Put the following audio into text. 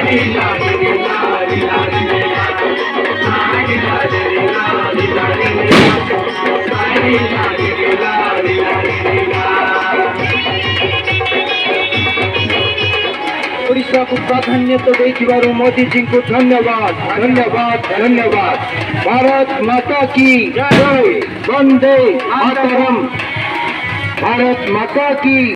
ओडिशा को प्राधान्य तो देखिबारु मोदी जी को धन्यवाद धन्यवाद धन्यवाद। भारत माता की जय। वंदे मातरम। भारत माता की